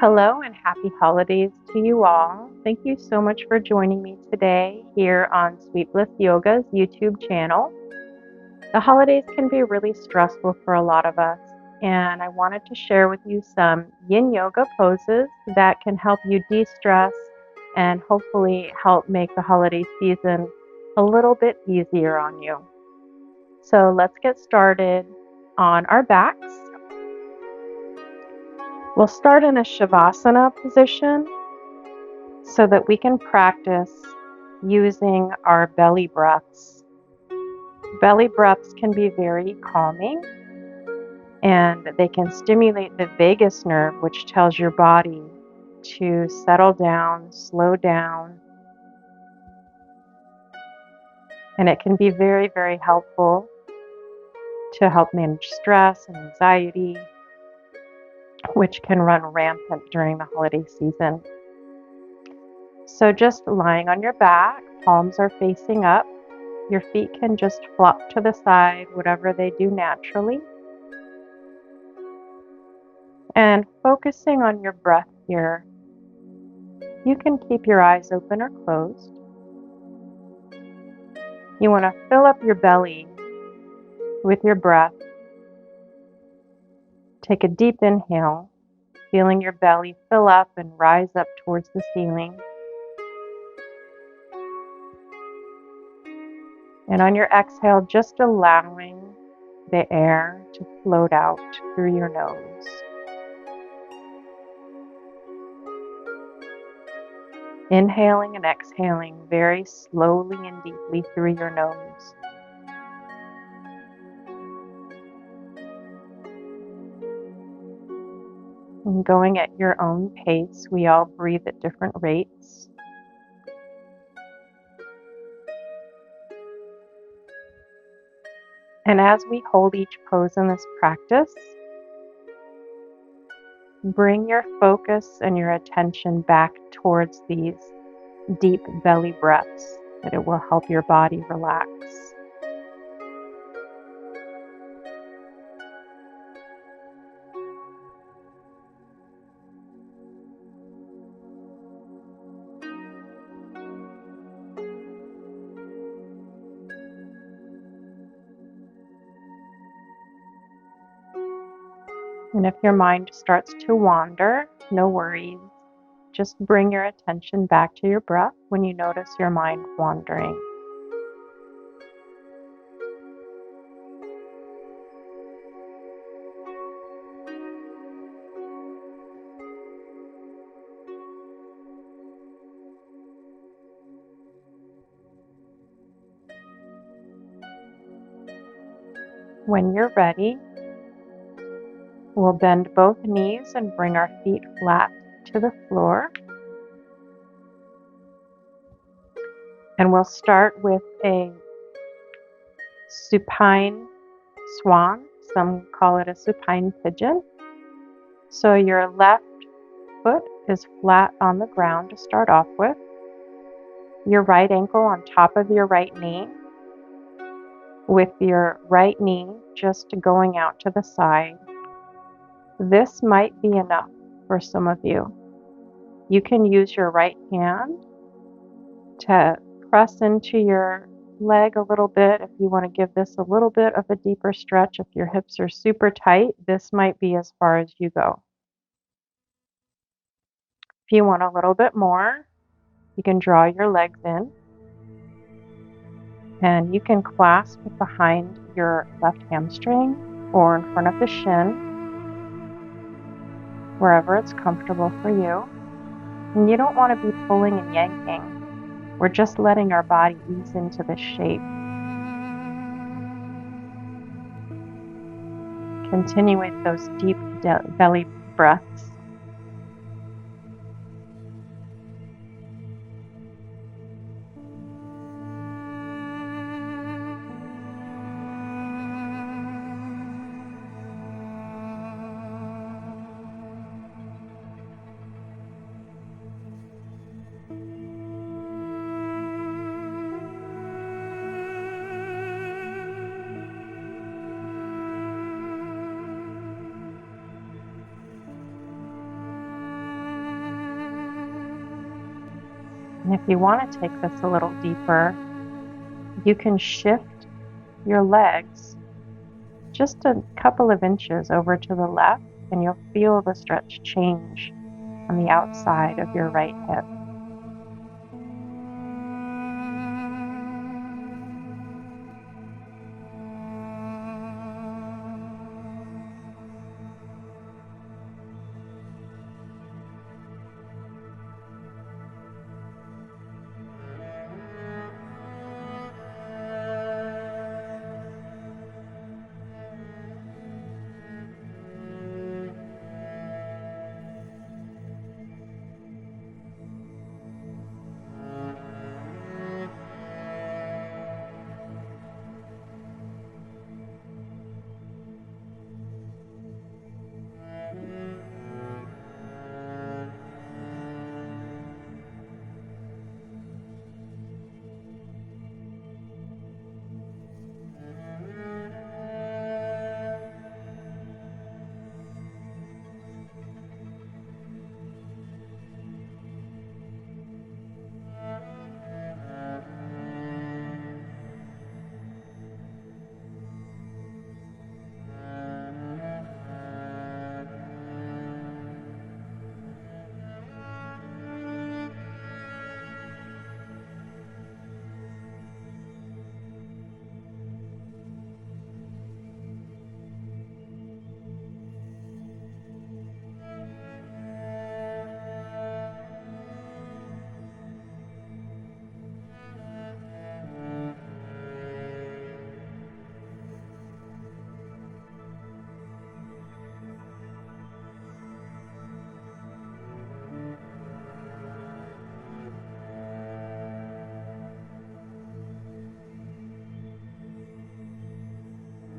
Hello and happy holidays to you all. Thank you so much for joining me today here on Sweet Bliss Yoga's YouTube channel. The holidays can be really stressful for a lot of us, and I wanted to share with you some yin yoga poses that can help you de-stress and hopefully help make the holiday season a little bit easier on you. So let's get started on our backs. We'll start in a savasana position so that we can practice using our belly breaths. Belly breaths can be very calming, and they can stimulate the vagus nerve, which tells your body to settle down, slow down. And it can be very, very helpful to help manage stress and anxiety, which can run rampant during the holiday season. So just lying on your back, palms are facing up. Your feet can just flop to the side, whatever they do naturally. And focusing on your breath here, you can keep your eyes open or closed. You want to fill up your belly with your breath. Take a deep inhale, feeling your belly fill up and rise up towards the ceiling. And on your exhale, just allowing the air to float out through your nose. Inhaling and exhaling very slowly and deeply through your nose. And going at your own pace, we all breathe at different rates. And as we hold each pose in this practice, bring your focus and your attention back towards these deep belly breaths, that it will help your body relax. And if your mind starts to wander, no worries. Just bring your attention back to your breath when you notice your mind wandering. When you're ready, we'll bend both knees and bring our feet flat to the floor. And we'll start with a supine swan. Some call it a supine pigeon. So your left foot is flat on the ground to start off with. Your right ankle on top of your right knee, with your right knee just going out to the side. This might be enough for some of you. You can use your right hand to press into your leg a little bit if you want to give this a little bit of a deeper stretch. If your hips are super tight, this might be as far as you go. If you want a little bit more, you can draw your legs in, and you can clasp behind your left hamstring or in front of the shin, wherever it's comfortable for you. And you don't want to be pulling and yanking. We're just letting our body ease into the shape. Continue with those deep belly breaths. And if you want to take this a little deeper, you can shift your legs just a couple of inches over to the left, and you'll feel the stretch change on the outside of your right hip.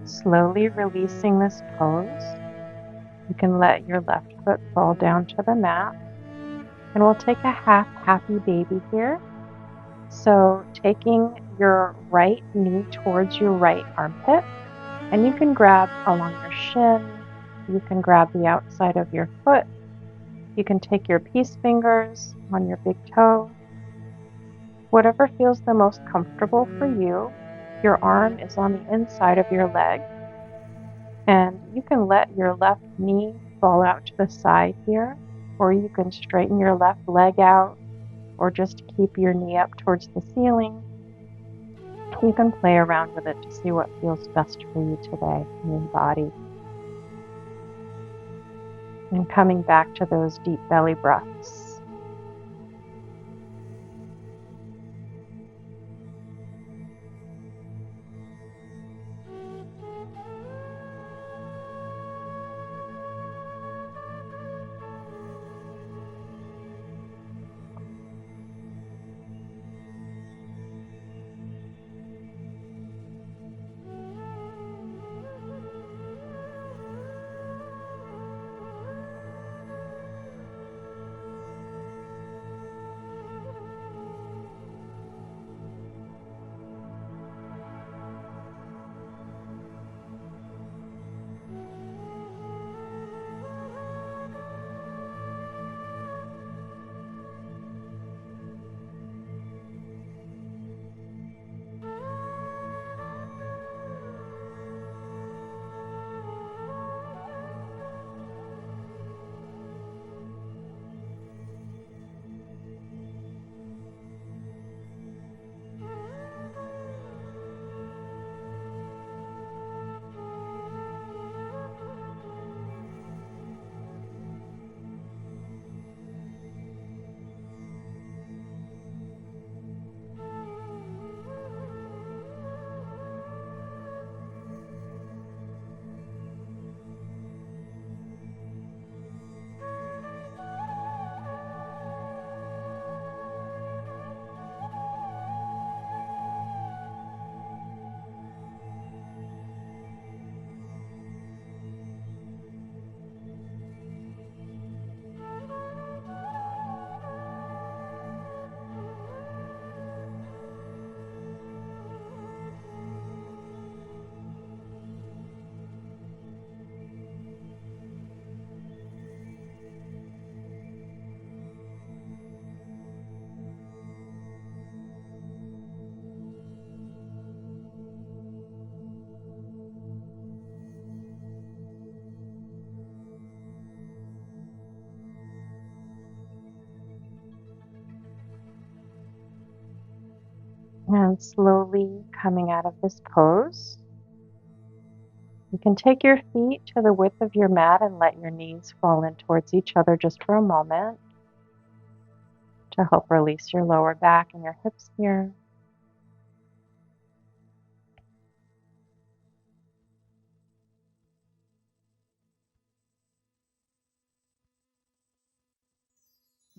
Slowly releasing this pose, you can let your left foot fall down to the mat, and we'll take a half happy baby here. So taking your right knee towards your right armpit, and you can grab along your shin, you can grab the outside of your foot, you can take your peace fingers on your big toe, whatever feels the most comfortable for you. Your arm is on the inside of your leg, and you can let your left knee fall out to the side here, or you can straighten your left leg out, or just keep your knee up towards the ceiling. You can play around with it to see what feels best for you today in your body. And coming back to those deep belly breaths. And slowly coming out of this pose, you can take your feet to the width of your mat and let your knees fall in towards each other just for a moment to help release your lower back and your hips here.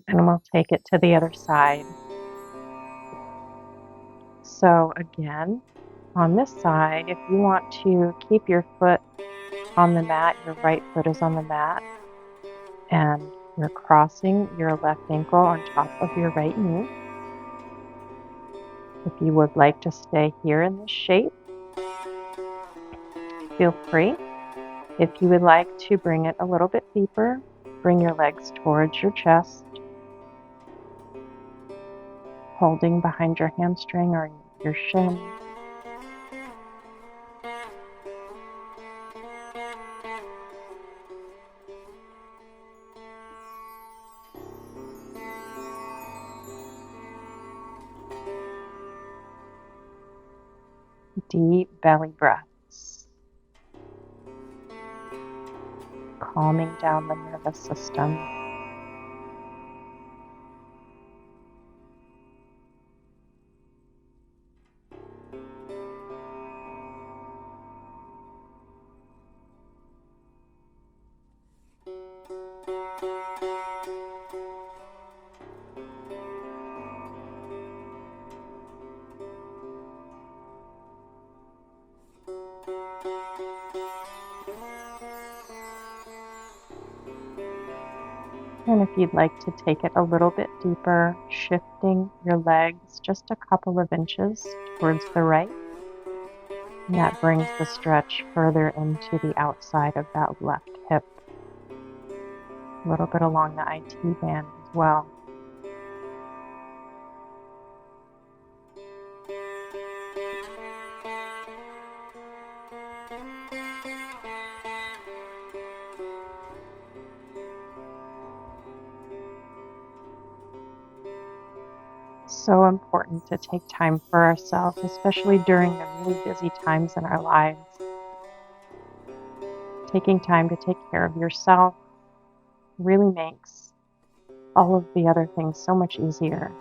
And we'll take it to the other side. So again, on this side, if you want to keep your foot on the mat, your right foot is on the mat, and you're crossing your left ankle on top of your right knee. If you would like to stay here in this shape, feel free. If you would like to bring it a little bit deeper, bring your legs towards your chest, holding behind your hamstring or your shin. Deep belly breaths, calming down the nervous system. And if you'd like to take it a little bit deeper, shifting your legs just a couple of inches towards the right. And that brings the stretch further into the outside of that left hip, a little bit along the IT band as well. So important to take time for ourselves, especially during the really busy times in our lives. Taking time to take care of yourself really makes all of the other things so much easier.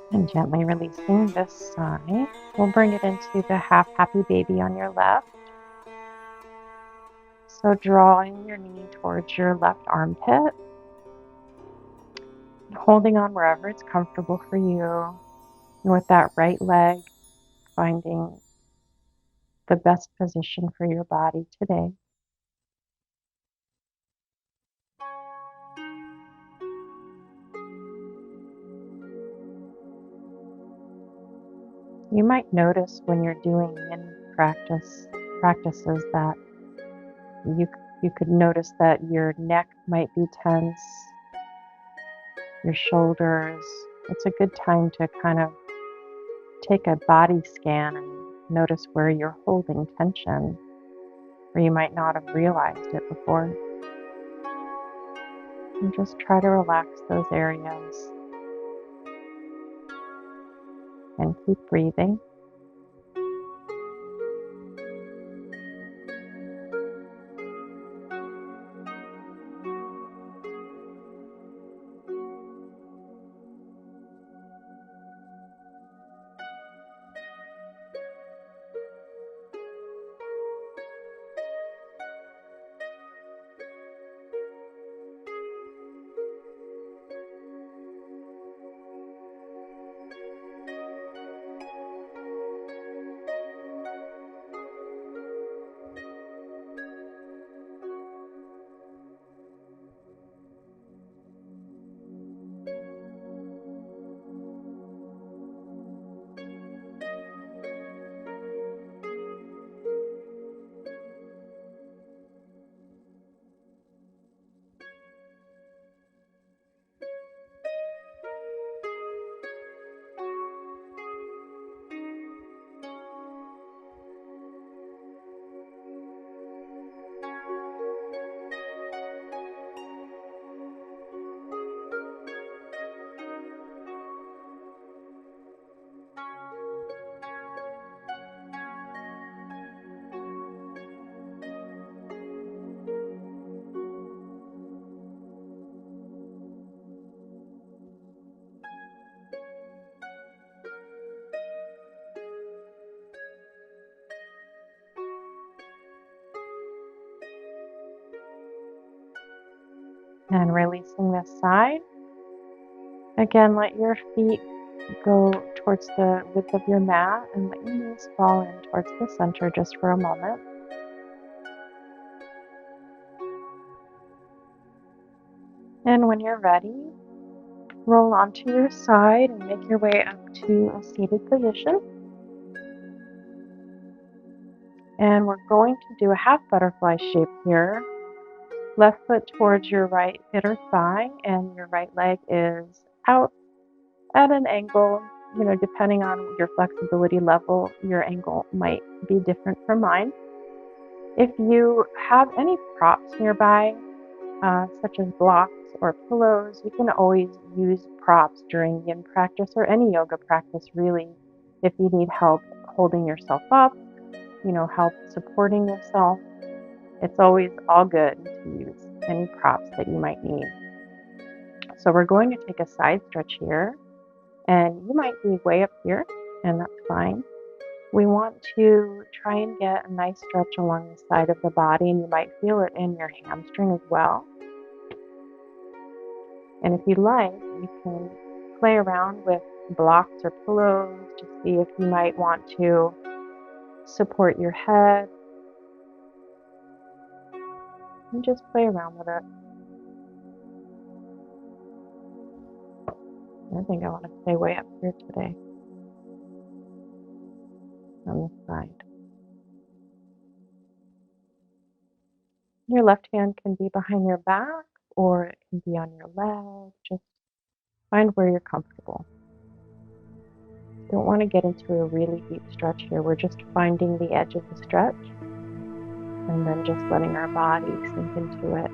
And gently releasing this side, we'll bring it into the half happy baby on your left. So drawing your knee towards your left armpit, holding on wherever it's comfortable for you. And with that right leg, finding the best position for your body today. You might notice when you're doing yin practices that you You could notice that your neck might be tense, your shoulders. It's a good time to kind of take a body scan and notice where you're holding tension, where you might not have realized it before. And just try to relax those areas and keep breathing. And releasing this side. Again, let your feet go towards the width of your mat and let your knees fall in towards the center just for a moment. And when you're ready, roll onto your side and make your way up to a seated position. And we're going to do a half butterfly shape here. Left foot towards your right inner thigh and your right leg is out at an angle. Depending on your flexibility level, your angle might be different from mine. If you have any props nearby, such as blocks or pillows, you can always use props during yin practice or any yoga practice, really, if you need help holding yourself up, help supporting yourself. It's always all good to use any props that you might need. So we're going to take a side stretch here, and you might be way up here, and that's fine. We want to try and get a nice stretch along the side of the body, and you might feel it in your hamstring as well. And if you like, you can play around with blocks or pillows to see if you might want to support your head. And just play around with it. I think I want to stay way up here today on this side. Your left hand can be behind your back or it can be on your leg. Just find where you're comfortable. Don't want to get into a really deep stretch here. We're just finding the edge of the stretch and then just letting our body sink into it.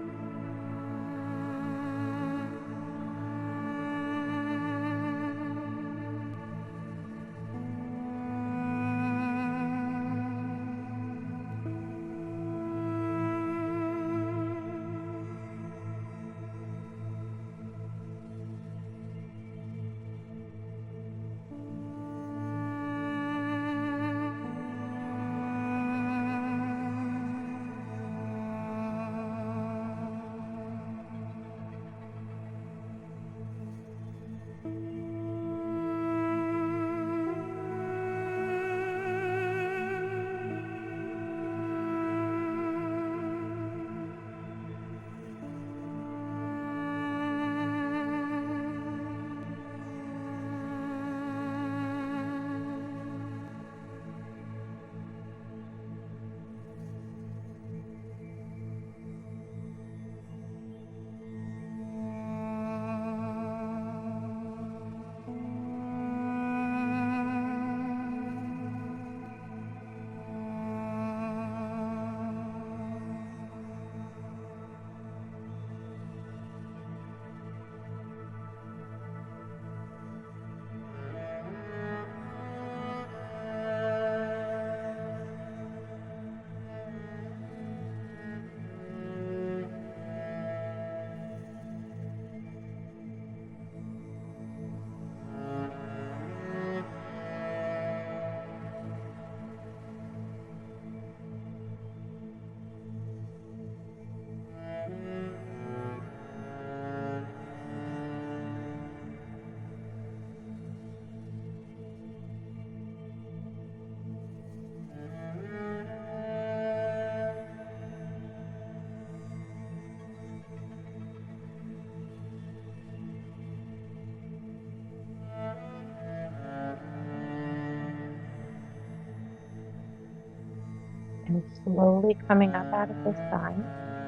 And slowly coming up out of this side,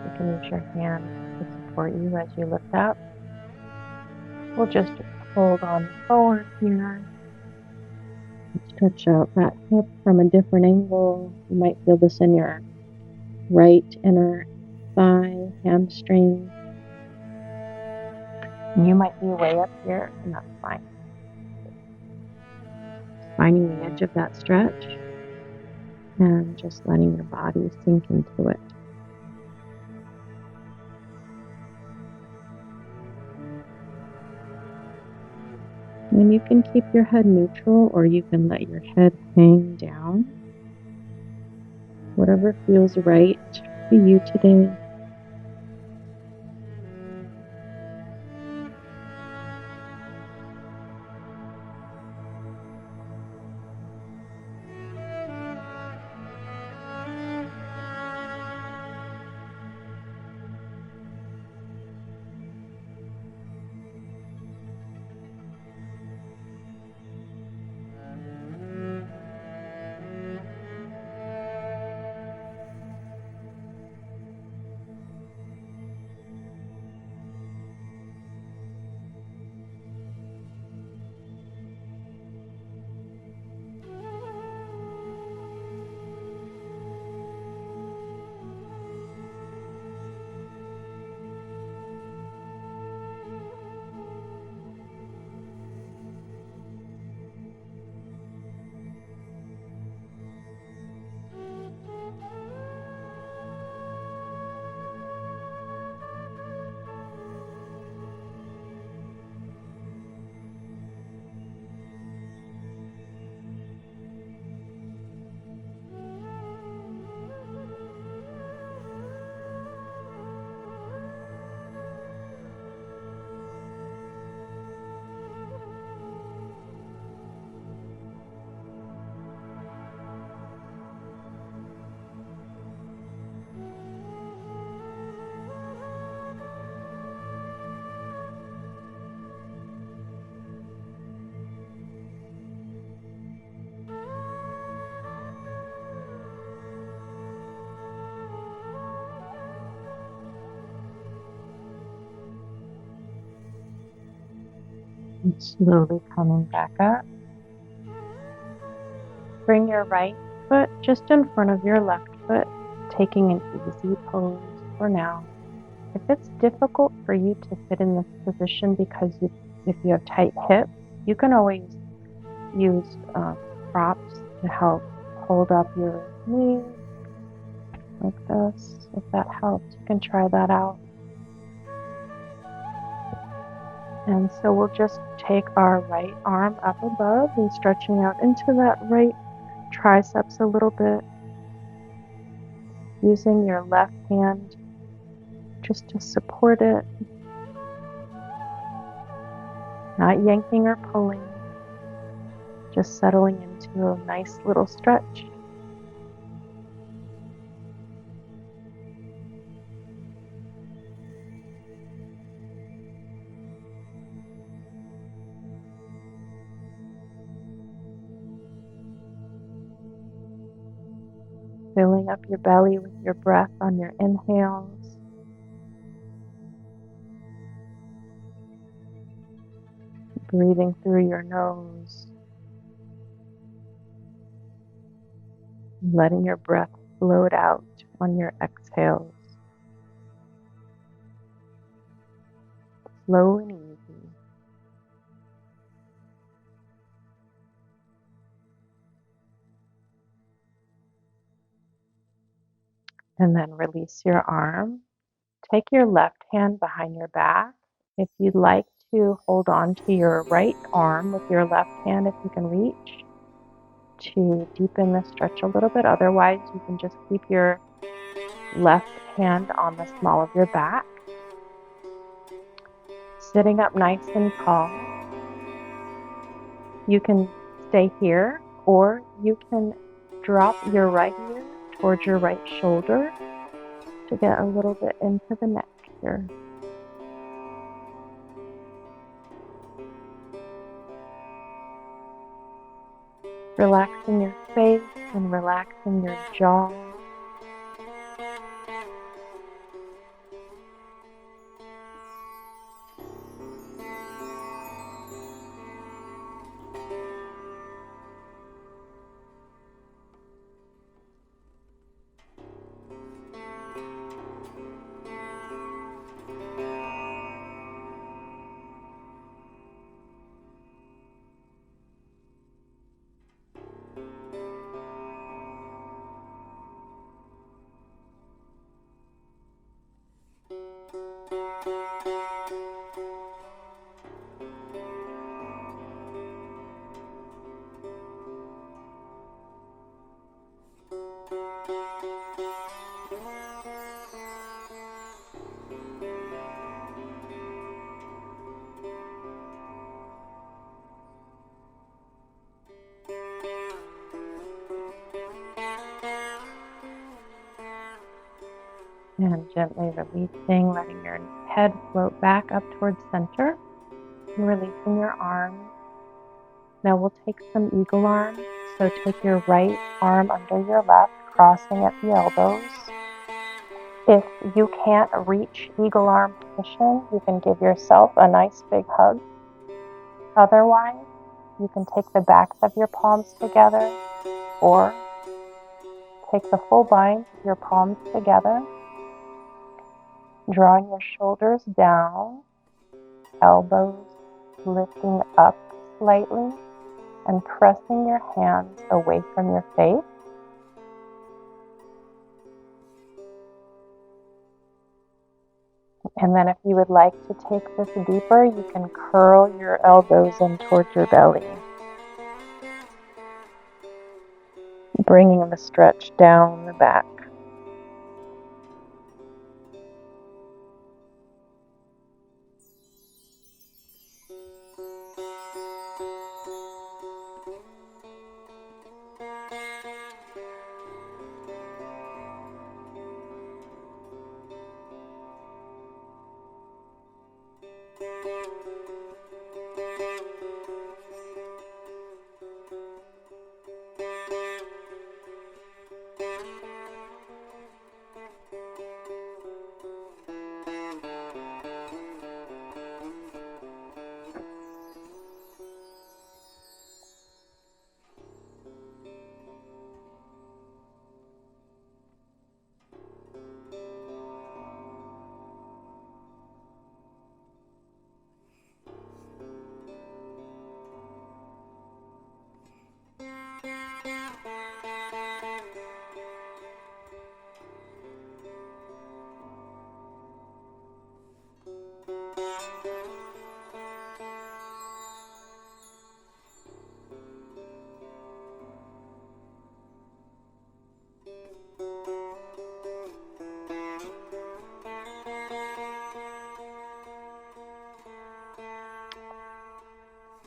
you can use your hand to support you as you lift up. We'll just hold on forward here. Stretch out that hip from a different angle. You might feel this in your right inner thigh, hamstring. And you might be way up here, and that's fine. Finding the edge of that stretch and just letting your body sink into it. And you can keep your head neutral, or you can let your head hang down. Whatever feels right for you today. And slowly coming back up. Bring your right foot just in front of your left foot, taking an easy pose for now. If it's difficult for you to sit in this position because if you have tight hips, you can always use props to help hold up your knees like this. If that helps, you can try that out. And so we'll just take our right arm up above and stretching out into that right triceps a little bit. Using your left hand just to support it. Not yanking or pulling. Just settling into a nice little stretch. Filling up your belly with your breath on your inhales. Breathing through your nose. Letting your breath float out on your exhales. Slow and easy. And then release your arm. Take your left hand behind your back. If you'd like to hold on to your right arm with your left hand, if you can reach, to deepen the stretch a little bit. Otherwise, you can just keep your left hand on the small of your back. Sitting up nice and tall. You can stay here, or you can drop your right ear towards your right shoulder to get a little bit into the neck here. Relaxing your face and relaxing your jaw. And gently releasing, letting your head float back up towards center and releasing your arms. Now we'll take some eagle arms. So take your right arm under your left, crossing at the elbows. If you can't reach eagle arm position, you can give yourself a nice big hug. Otherwise, you can take the backs of your palms together or take the full bind of your palms together, drawing your shoulders down, elbows lifting up slightly, and pressing your hands away from your face. And then if you would like to take this deeper, you can curl your elbows in towards your belly, bringing the stretch down the back.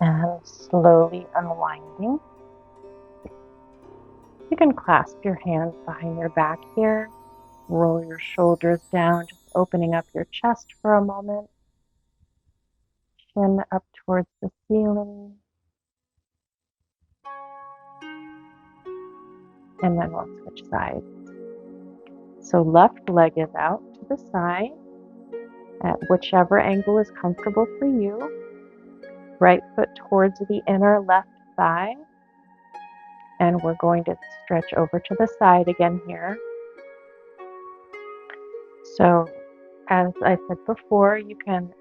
And slowly unwinding. You can clasp your hands behind your back here, roll your shoulders down, just opening up your chest for a moment, chin up towards the ceiling, and then we'll switch sides. So left leg is out to the side at whichever angle is comfortable for you. Right foot towards the inner left thigh. And we're going to stretch over to the side again here. So as I said before, you can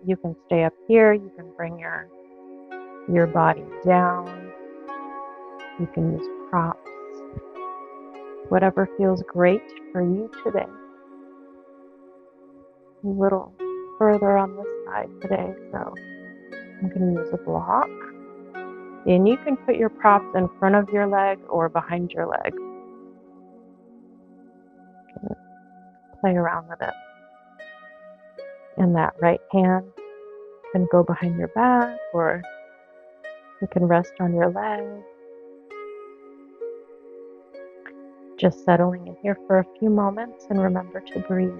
stay up here, you can bring your body down, you can use props, whatever feels great for you today. A little further on this side today, so I'm going to use a block. And you can put your props in front of your leg or behind your leg. Play around with it. And that right hand can go behind your back, or you can rest on your leg. Just settling in here for a few moments, and remember to breathe.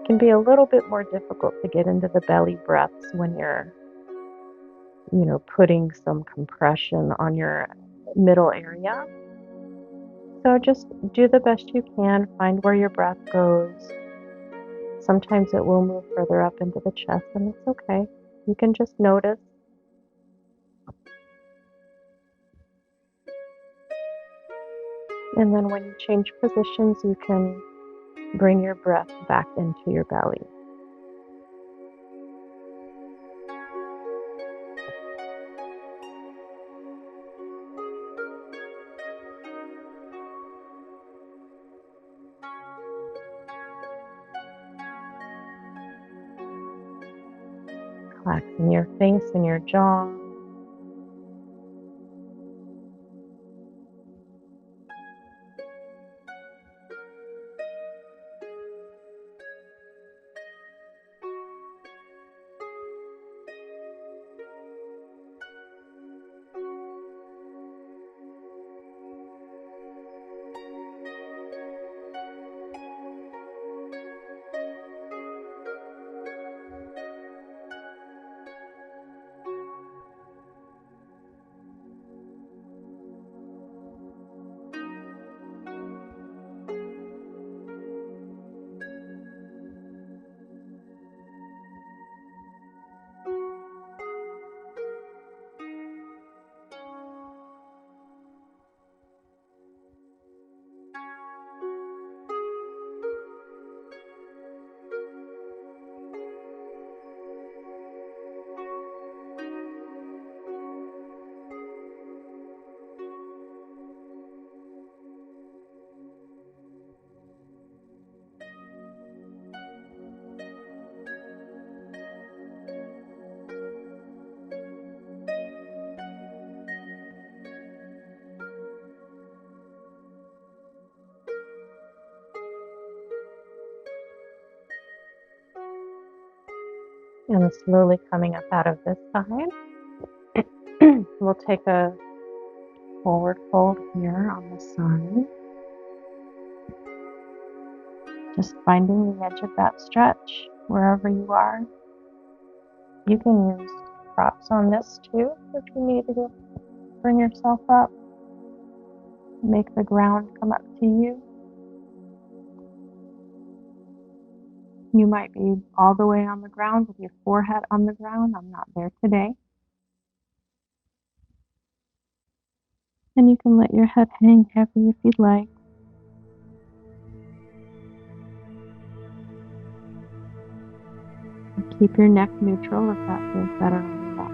It can be a little bit more difficult to get into the belly breaths when you're, putting some compression on your middle area. So just do the best you can, find where your breath goes. Sometimes it will move further up into the chest, and it's okay. You can just notice. And then when you change positions, you can bring your breath back into your belly. Relaxing your face and your jaw. And slowly coming up out of this side, we'll take a forward fold here on the side. Just finding the edge of that stretch wherever you are. You can use props on this too if you need to bring yourself up. Make the ground come up to you. You might be all the way on the ground with your forehead on the ground. I'm not there today. And you can let your head hang heavy if you'd like. Keep your neck neutral if that feels better on your neck.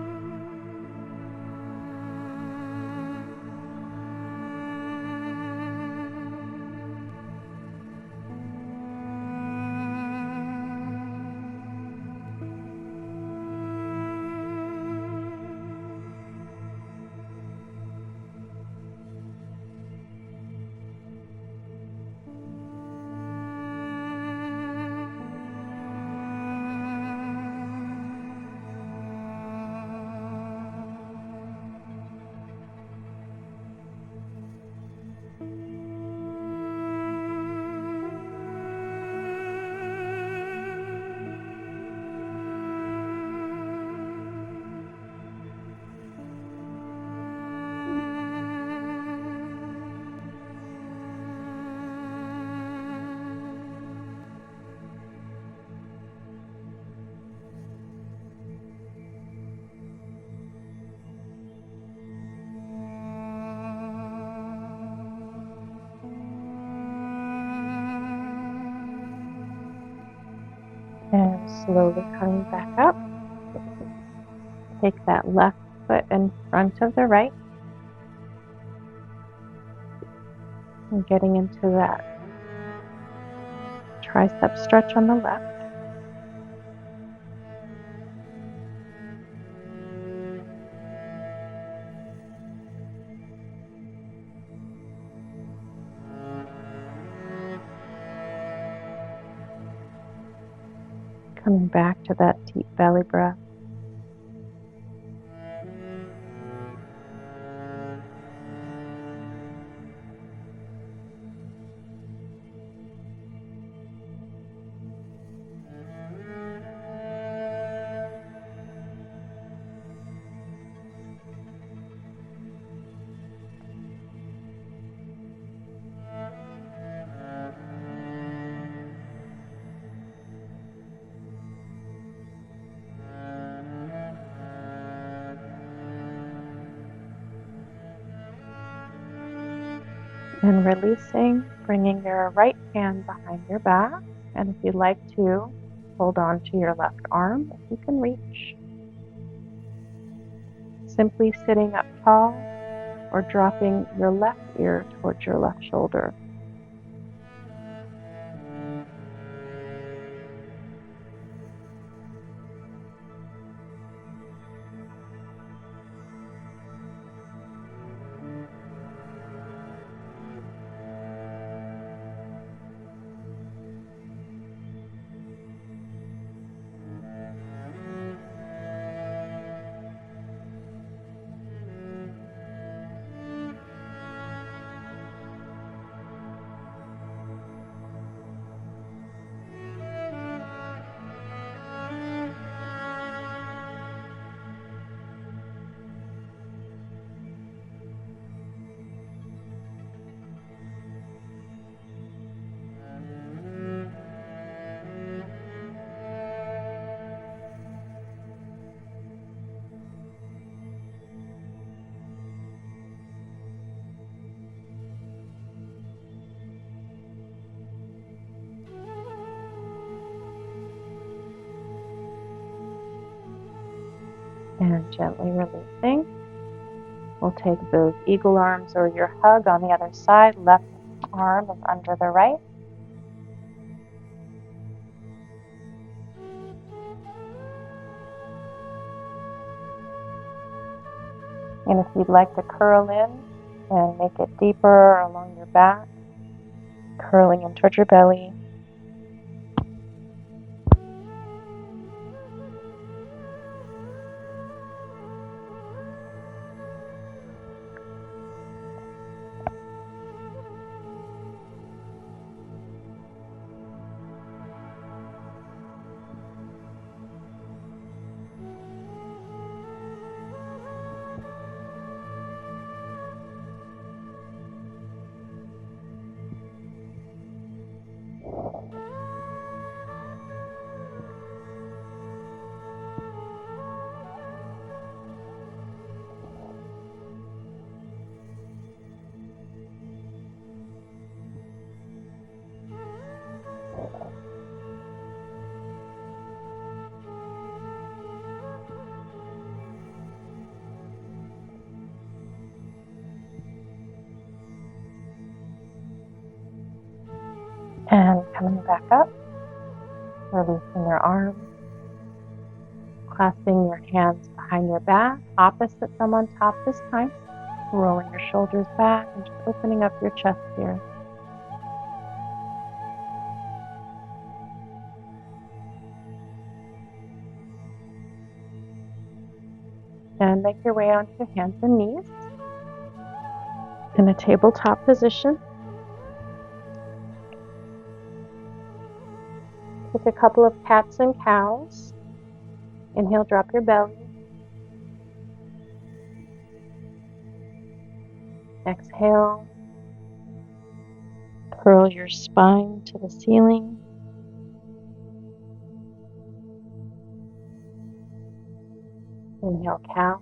And slowly coming back up. Take that left foot in front of the right. And getting into that tricep stretch on the left. Coming back to that deep belly breath. And releasing, bringing your right hand behind your back. And if you'd like to, hold on to your left arm if you can reach. Simply sitting up tall or dropping your left ear towards your left shoulder. And gently releasing. We'll take those eagle arms or your hug on the other side. Left arm is under the right. And if you'd like to curl in and make it deeper along your back, curling in towards your belly. And coming back up, releasing your arms, clasping your hands behind your back, opposite thumb on top this time, rolling your shoulders back and just opening up your chest here. And make your way onto hands and knees in a tabletop position. Take a couple of cats and cows. Inhale, drop your belly. Exhale, curl your spine to the ceiling. Inhale, cow.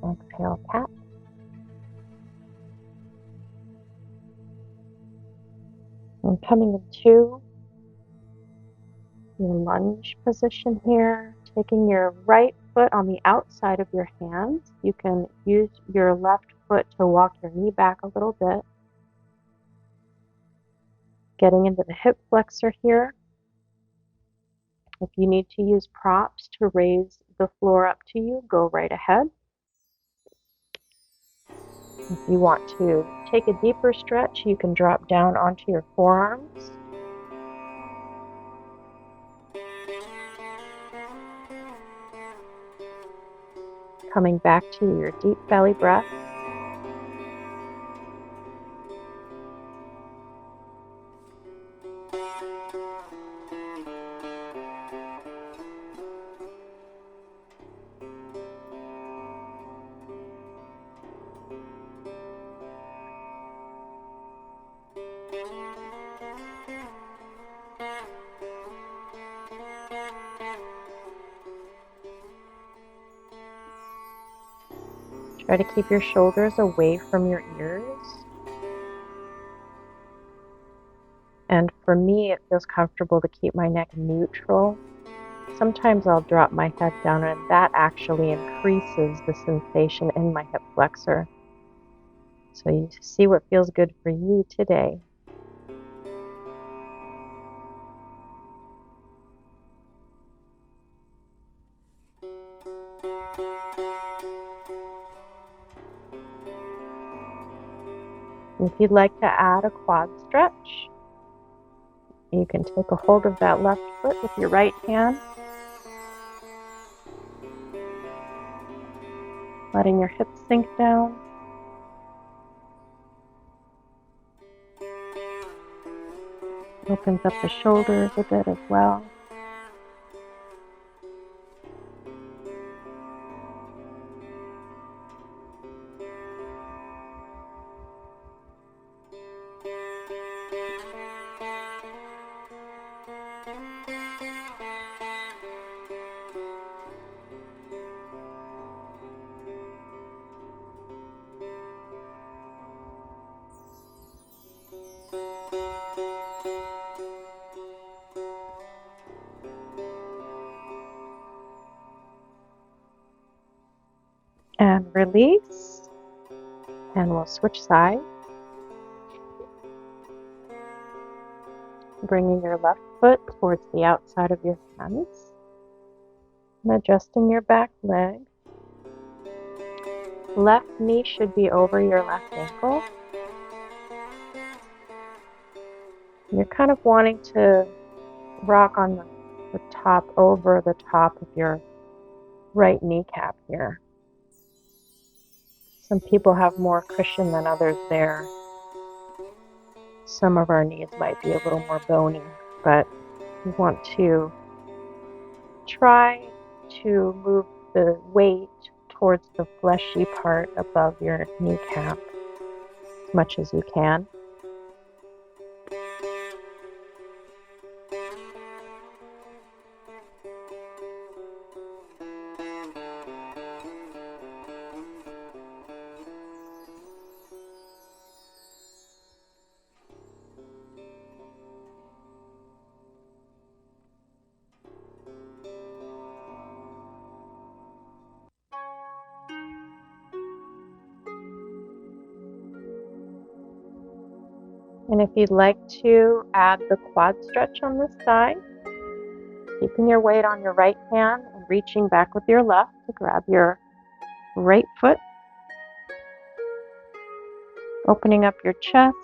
Exhale, cat. And coming into your lunge position here, taking your right foot on the outside of your hands. You can use your left foot to walk your knee back a little bit. Getting into the hip flexor here. If you need to use props to raise the floor up to you, go right ahead. If you want to take a deeper stretch, you can drop down onto your forearms. Coming back to your deep belly breath. Try to keep your shoulders away from your ears. And for me, it feels comfortable to keep my neck neutral. Sometimes I'll drop my head down, and that actually increases the sensation in my hip flexor. So you see what feels good for you today. If you'd like to add a quad stretch, you can take a hold of that left foot with your right hand, letting your hips sink down. Opens up the shoulders a bit as well. And release, and we'll switch sides. Bringing your left foot towards the outside of your hands, and adjusting your back leg. Left knee should be over your left ankle. You're kind of wanting to rock on the top, over the top of your right kneecap here. Some people have more cushion than others there. Some of our knees might be a little more bony, but you want to try to move the weight towards the fleshy part above your kneecap as much as you can. And if you'd like to add the quad stretch on this side, keeping your weight on your right hand and reaching back with your left to grab your right foot, opening up your chest,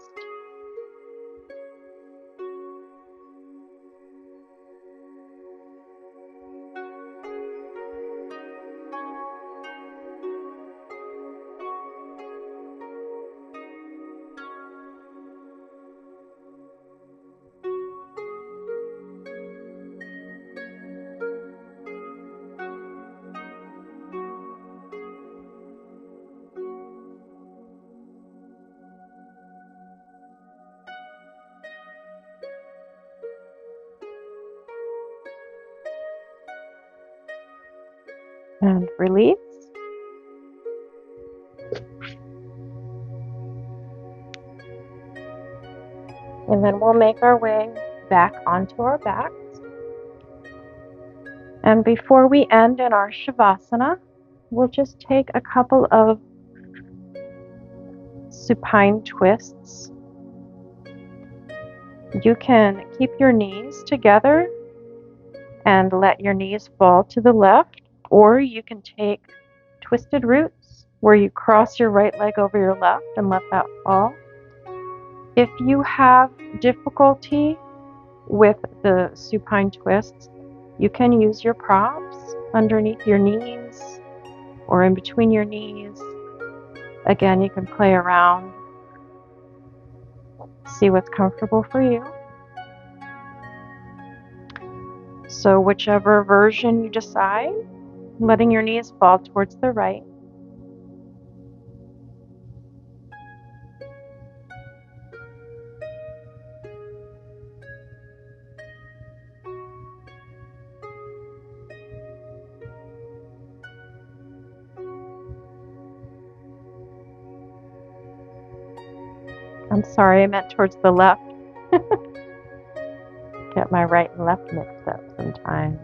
and release. And then we'll make our way back onto our backs. And before we end in our Shavasana, we'll just take a couple of supine twists. You can keep your knees together and let your knees fall to the left, or you can take twisted roots where you cross your right leg over your left and let that fall. If you have difficulty with the supine twists, you can use your props underneath your knees or in between your knees. Again, you can play around, see what's comfortable for you. So whichever version you decide, letting your knees fall towards the right. I'm sorry, I meant towards the left. Get my right and left mixed up sometimes.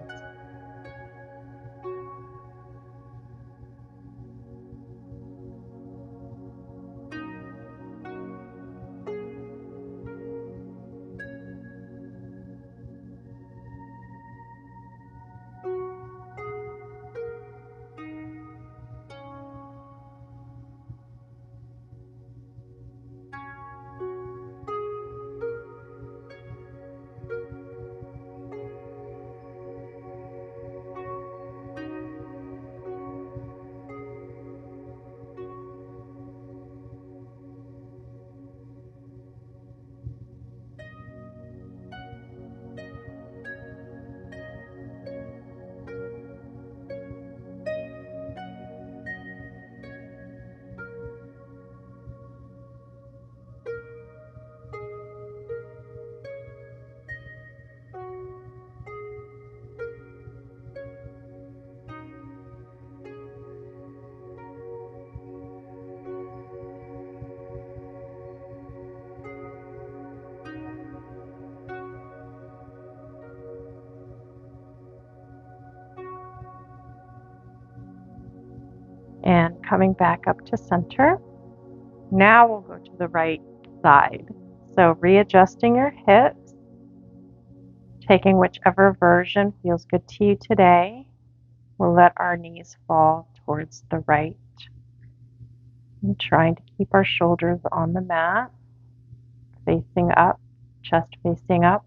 And coming back up to center. Now we'll go to the right side. So readjusting your hips, taking whichever version feels good to you today. We'll let our knees fall towards the right. And trying to keep our shoulders on the mat, facing up, chest facing up.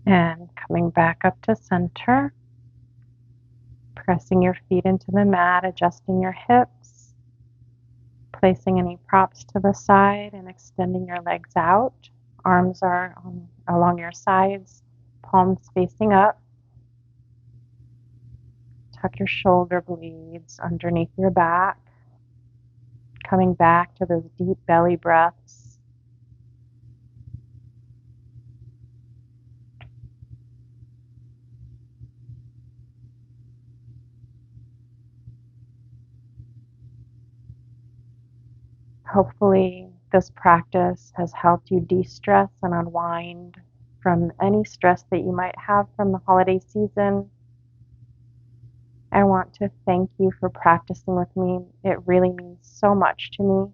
And coming back up to center, pressing your feet into the mat, adjusting your hips, placing any props to the side and extending your legs out. Arms are along your sides, palms facing up. Tuck your shoulder blades underneath your back. Coming back to those deep belly breaths. Hopefully, this practice has helped you de-stress and unwind from any stress that you might have from the holiday season. I want to thank you for practicing with me. It really means so much to me.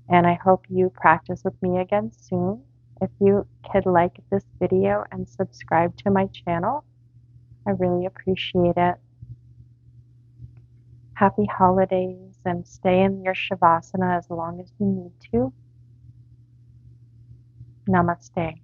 And I hope you practice with me again soon. If you could like this video and subscribe to my channel, I really appreciate it. Happy holidays and stay in your Shavasana as long as you need to. Namaste.